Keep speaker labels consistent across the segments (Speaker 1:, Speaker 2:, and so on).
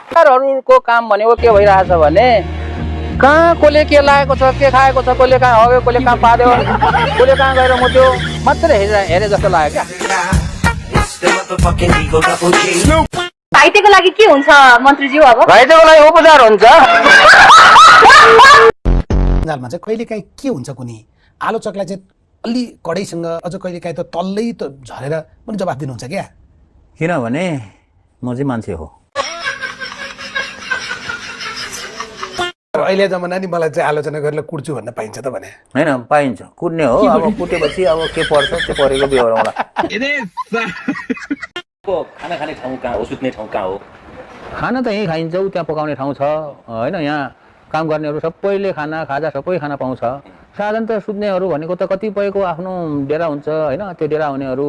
Speaker 1: सरकारहरूको काम भनेको के भइरहेछ भने कहाँ कसले के लागेको छ, के खाएको छ, कसले कहाँ हग्यो, कसले कहाँ पाद्यो, कसले कहाँ गएर मुत्यो मात्रै हेरे जस्तो लाग्यो क्या।
Speaker 2: घाइतेको लागि के हुन्छ मन्त्रीज्यू? अब
Speaker 1: घाइतेको लागि उपचार हुन्छ।
Speaker 3: जालमा चाहिँ कहिलेकाहीँ के हुन्छ कुनै आलोचकलाई चाहिँ अलि कडैसँग अझ कहिलेकाहीँ त तल्लै त झरेर पनि जवाफ दिनुहुन्छ क्या।
Speaker 1: किनभने म चाहिँ मान्छे हो।
Speaker 3: अहिले जमाना नि मलाई चाहिँ आलोचना गरेर कुट्छु भन्न पाइन्छ त भने
Speaker 1: होइन, पाइन्छ, कुट्ने हो। अब कुटेपछि अब के पर्छ त्यो परेको बेहोरौँला।
Speaker 4: खाना खाने ठाउँ कहाँ हो, सुत्ने ठाउँ कहाँ हो?
Speaker 1: खाना त यहीँ खाइन्छ, त्यहाँ पकाउने ठाउँ छ होइन। यहाँ काम गर्नेहरू सबैले खाजा सबै खाना पाउँछ। साधारणतः सुत्नेहरू भनेको त कतिपयको आफ्नो डेरा हुन्छ होइन, त्यो डेरा हुनेहरू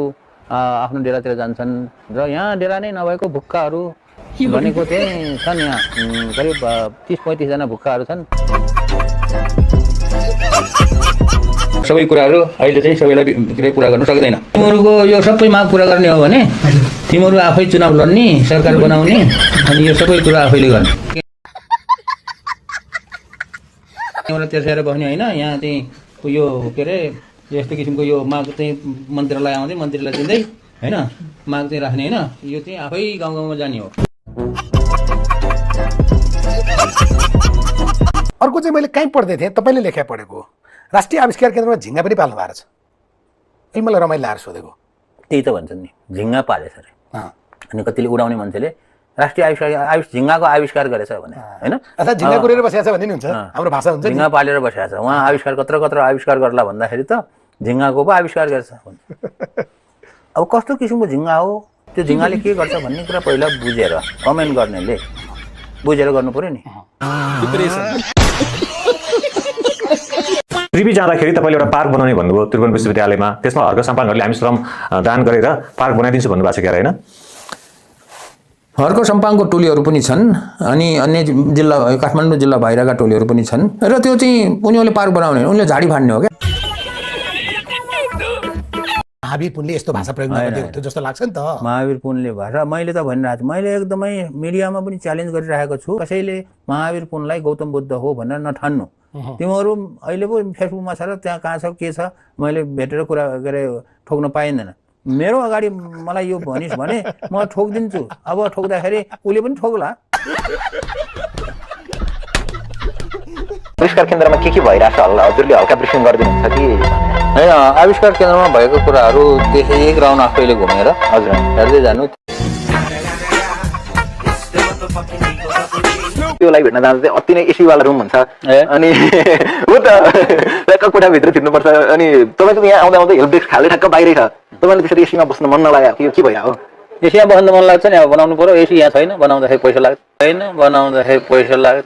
Speaker 1: आफ्नो डेरातिर जान्छन् र यहाँ डेरा नै नभएको भुक्काहरू भनेको चाहिँ छन्। यहाँ करिब 30-35 जना भुक्काहरू छन्।
Speaker 4: सबै कुराहरू अहिले चाहिँ सबैलाई पुरा गर्न सक्दैन।
Speaker 1: तिमीहरूको यो सबै माग पुरा गर्ने हो भने तिमीहरू आफै चुनाव लड्ने, सरकार बनाउने अनि यो सबै कुरा आफैले गर्ने। एउटा त्यसरी बस्ने होइन। यहाँ चाहिँ यो के अरे यस्तो किसिमको यो माग चाहिँ मन्त्रीलाई आउँदै मन्त्रीलाई दिँदै होइन माग चाहिँ राख्ने होइन। यो चाहिँ आफै गाउँ गाउँमा जाने हो।
Speaker 3: अर्को चाहिँ मैले कहीँ पढ्दै थिएँ, तपाईँले लेखा पढेको राष्ट्रिय आविष्कार केन्द्रमा झिङ्गा पनि पाल्नु भएको छ। यही मलाई रमाइलो लागेर सोधेको।
Speaker 1: त्यही त भन्छन् नि, झिङ्गा पालेछ अरे। अनि कतिले उडाउने मान्छेले राष्ट्रिय झिङ्गाको आविष्कार गरेछ भने होइन,
Speaker 3: अथवा झिङ्गा कुरेर बसेको छ भन्ने नि हुन्छ, हाम्रो भाषा हुन्छ।
Speaker 1: झिङ्गा पालेर बसेको छ उहाँ, आविष्कार कत्रो आविष्कार गर्ला भन्दाखेरि त झिङ्गाको पो आविष्कार गर्छ। अब कस्तो किसिमको झिङ्गा हो, त्यो झिङ्गाले के गर्छ भन्ने कुरा पहिला बुझेर कमेन्ट गर्नेले बुझेर गर्नु पर्यो नि।
Speaker 5: त्रिवी जाँदाखेरि तपाईँले एउटा पार्क बनाउने भन्नुभयो त्रिभुवन विश्वविद्यालयमा, त्यसमा हर्क सम्पाङहरूले हामी श्रम दान गरेर पार्क बनाइदिन्छु भन्नुभएको छ क्या होइन?
Speaker 1: हर्क सम्पाङको टोलीहरू पनि छन् अनि अन्य जिल्ला काठमाडौँ जिल्ला बाहिरका टोलीहरू पनि छन् र त्यो चाहिँ उनीहरूले पार्क बनाउने, उनीहरूले झाडी फाड्ने हो क्या।
Speaker 3: महावीर पुनले यस्तो भाषा प्रयोग नगरिदिएको थियो जस्तो लाग्छ नि त।
Speaker 1: महावीर पुनले भाषा मैले त भनिरहेको छु, मैले एकदमै मिडियामा पनि च्यालेन्ज गरिरहेको छु, कसैले महावीर पुनलाई गौतम बुद्ध हो भनेर नठान्नु। तिमीहरू अहिले पो फेसबुकमा छ र त्यहाँ कहाँ छ के छ मैले भेटेर कुरा गरे ठोक्न पाइँदैन। मेरो अगाडि मलाई यो भनिस् भने म ठोकिदिन्छु। अब ठोक्दाखेरि उसले पनि ठोक्ला।
Speaker 4: आविष्कार केन्द्रमा के भइरहेछ होला हजुरले हल्का ब्रिफिङ गरिदिनुहुन्छ कि?
Speaker 1: होइन, आविष्कार केन्द्रमा भएको कुराहरू त्यसै एक राउन्ड आफैले घुमेर हजुर हेर्दै जानु।
Speaker 4: त्योलाई भेट्न जाँदा चाहिँ अति नै एसीवाला रुम हुन्छ अनि ऊ त कोठाभित्र छिर्नुपर्छ। अनि तपाईँ त यहाँ आउँदा आउँदै हेल्प डेस्क खाले ठ्याक्क बाहिरै छ, तपाईँले त्यसरी एसीमा बस्न मन नलाग्यो कि के भयो?
Speaker 1: एसीमा बस्न मन लाग्छ नि, अब बनाउनु पर्यो। एसी यहाँ छैन, बनाउँदाखेरि पैसा लाग्छ।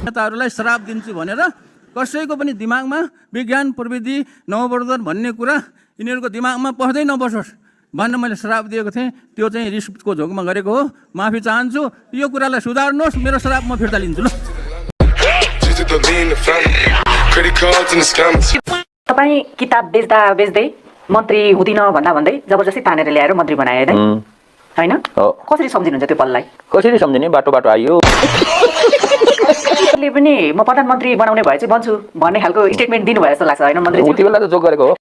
Speaker 1: नेताहरूलाई श्राप दिन्छु भनेर कसैको पनि दिमागमा विज्ञान प्रविधि नववर्धन भन्ने कुरा यिनीहरूको दिमागमा पस्दै नबसोस् भनेर मैले श्राप दिएको थिएँ। त्यो चाहिँ रिसको झोकमा गरेको हो, माफी चाहन्छु। यो कुरालाई सुधार्नुहोस्, मेरो श्राप म फिर्ता लिन्छु। ल
Speaker 2: तपाईँ किताब बेच्दा बेच्दै मन्त्री हुँदिन भन्दा भन्दै जबरजस्ती तानेर ल्याएर मन्त्री बनाए होइन? कसरी सम्झिनुहुन्छ त्यो पललाई?
Speaker 1: कसरी सम्झिने, बाटो आइयो।
Speaker 2: पनि म प्रधानमन्त्री बनाउने भए चाहिँ बन्छु भन्ने खालको स्टेटमेन्ट दिनुभयो जस्तो लाग्छ होइन मन्त्री?
Speaker 1: उति बेला त जोक गरेको हो।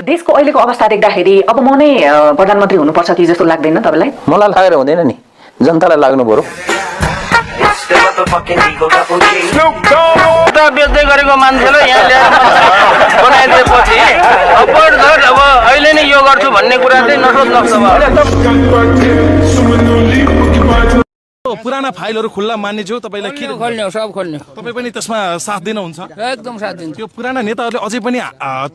Speaker 2: देशको अहिलेको अवस्था देख्दाखेरि अब म नै प्रधानमन्त्री हुनुपर्छ कि जस्तो लाग्दैन तपाईँलाई?
Speaker 1: मलाई लागेर हुँदैन नि, जनतालाई लाग्नु पर्यो। बेच्दै गरेको मान्छेलाई यहाँ ल्याएर बनाइदिएपछि अब अहिले नै यो गर्छु भन्ने कुरा चाहिँ नसोच्नु।
Speaker 6: पुराना फाइलहरू खुल्ला मान्ने जो तपाईँलाई के
Speaker 1: खोल्ने हो, सब खोल्ने।
Speaker 6: तपाईँ पनि त्यसमा साथ दिनुहुन्छ?
Speaker 1: एकदम साथ दिन्छ।
Speaker 6: त्यो पुराना नेताहरूले अझै पनि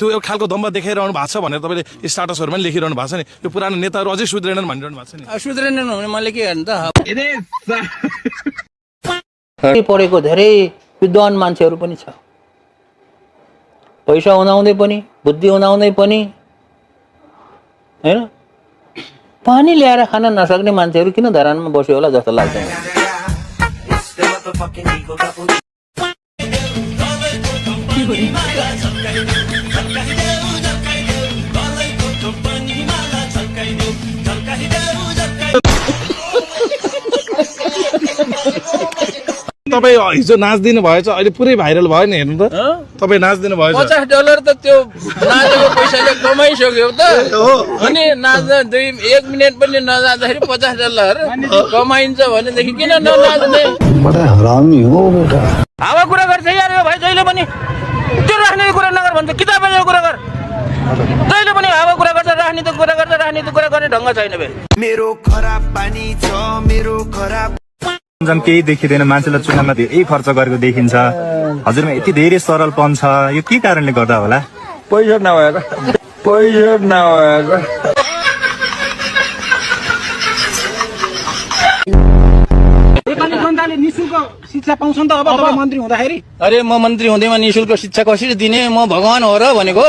Speaker 6: त्यो एक खालको दम्ब देखाइरहनु भएको छ भनेर तपाईँले स्टाटसहरूमा पनि लेखिरहनु भएको छ नि, त्यो पुराना नेताहरू अझै सुध्रेनन् भनिरहनु भएको छ नि।
Speaker 1: सुध्रेनन् भने मैले के गर्नु त? पढेको धेरै विद्वान मान्छेहरू पनि छ, पैसा हुँदाहुँदै पनि बुद्धि हुँदाहुँदै पनि होइन, पानी ल्याएर खान नसक्ने मान्छेहरू किन धरानमा बस्यो होला जस्तो लाग्दैन।
Speaker 6: तपाईँ हिजो नाच्दिनु भएछ अहिले पुरै भाइरल भयो नि हेर्नु त तपाईँ नाच्दिनु भएछ
Speaker 7: $50 त त्यो नाचेको पैसाले कमाइसक्यो त अनि नाच्दा 1 मिनट पनि नजाँदाखेरि $50 कमाइन्छ भनेदेखि किन ननाच्ने
Speaker 1: हावा कुरा गर्छ यार यो भाइ जहिले पनि त्यो राजनीति कुरा नगर भन्छ किताबले कुरा गर जहिले पनि हावा कुरा गर्छ राजनीति कुरा गर्छ राजनीति कुरा गर्ने ढङ्ग छैन बे
Speaker 8: मेरो खराब बानी छ मेरो खराब
Speaker 9: केही देखिँदैन मान्छेलाई चुनावमा धेरै खर्च गरेको देखिन्छ हजुरमा यति धेरै सरलपन छ यो के कारणले गर्दा होला
Speaker 7: पैसा नभएर
Speaker 3: नेपाली जनताले निशुल्क शिक्षा पाउँछन् त अब तपाईँ मन्त्री हुँदाखेरि
Speaker 7: अरे म मन्त्री हुँदैमा निशुल्क शिक्षा कसरी दिने म भगवान हो र भनेको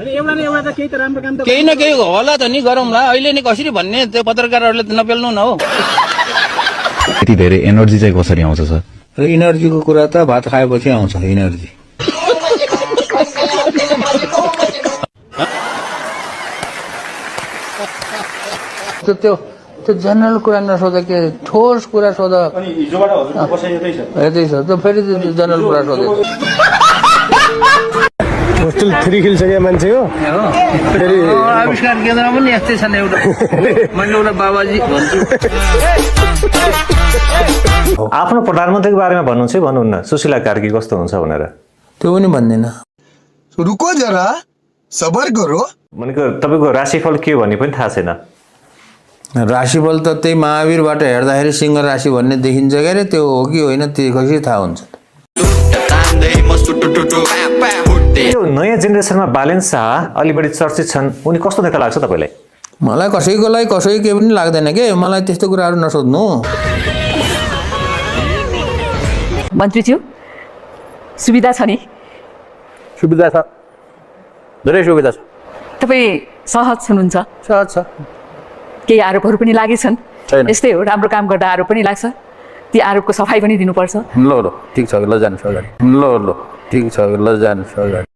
Speaker 3: एउटा न एउटा त केही त राम्रो काम त
Speaker 7: केही न केही होला त नि गरौँला अहिले नि कसरी भन्ने त्यो पत्रकारहरूले त नपेल्नु न हो
Speaker 9: यति धेरै एनर्जी चाहिँ कसरी आउँछ सर
Speaker 1: इनर्जीको कुरा त भात खाएपछि आउँछ इनर्जी त्यो जनरल कुरा नसोध के ठोस कुरा सोध यतै छ त फेरि जनरल कुरा सोध
Speaker 3: होस्टेल 3 खेलिसकेको मान्छे हो
Speaker 1: आविष्कार केन्द्रमा पनि यस्तै छन् एउटा मैले एउटा बाबाजी भन्छु
Speaker 5: आफ्नो प्रधानमन्त्रीको बारेमा भन्नुहुन्छ कि भन्नुहुन्न सुशीला कार्की कस्तो हुन्छ भनेर
Speaker 1: त्यो पनि भन्दैन
Speaker 8: रुको जरा सबर करो
Speaker 5: भनेको तपाईँको राशिफल के हो भन्ने पनि थाहा छैन
Speaker 1: राशिफल त त्यही महावीरबाट हेर्दाखेरि सिंह राशि भन्ने देखिन्छ के अरे त्यो हो कि होइन त्यो कसरी थाहा हुन्छ
Speaker 5: यो नयाँ जेनेरेसनमा बालेन शाह अलि बढी चर्चित छन् उनी कस्तो नेता लाग्छ तपाईँलाई
Speaker 1: मलाई कसैकोलाई कसै केही पनि लाग्दैन के मलाई त्यस्तो कुराहरू नसोध्नु
Speaker 2: मन्त्रीज्यू सुविधा छ नि
Speaker 1: सुविधा छ धेरै सुविधा छ
Speaker 2: तपाईँ सहज हुनुहुन्छ
Speaker 1: सहज छ
Speaker 2: केही आरोपहरू पनि लागेछन्
Speaker 1: छैन।
Speaker 2: यस्तै हो राम्रो काम गर्दा आरोप पनि लाग्छ ती आरोपको सफाई पनि दिनुपर्छ
Speaker 1: ल ठिक छ ल जानुहोस् अगाडि ल ठिक छ ल जानुहोस् अगाडि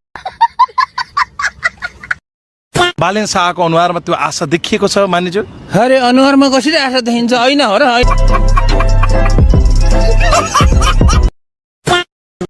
Speaker 6: बालेन शाहको अनुहारमा त्यो आशा देखिएको छ मानिज्यू
Speaker 7: अरे अनुहारमा कसरी आशा देखिन्छ होइन हो र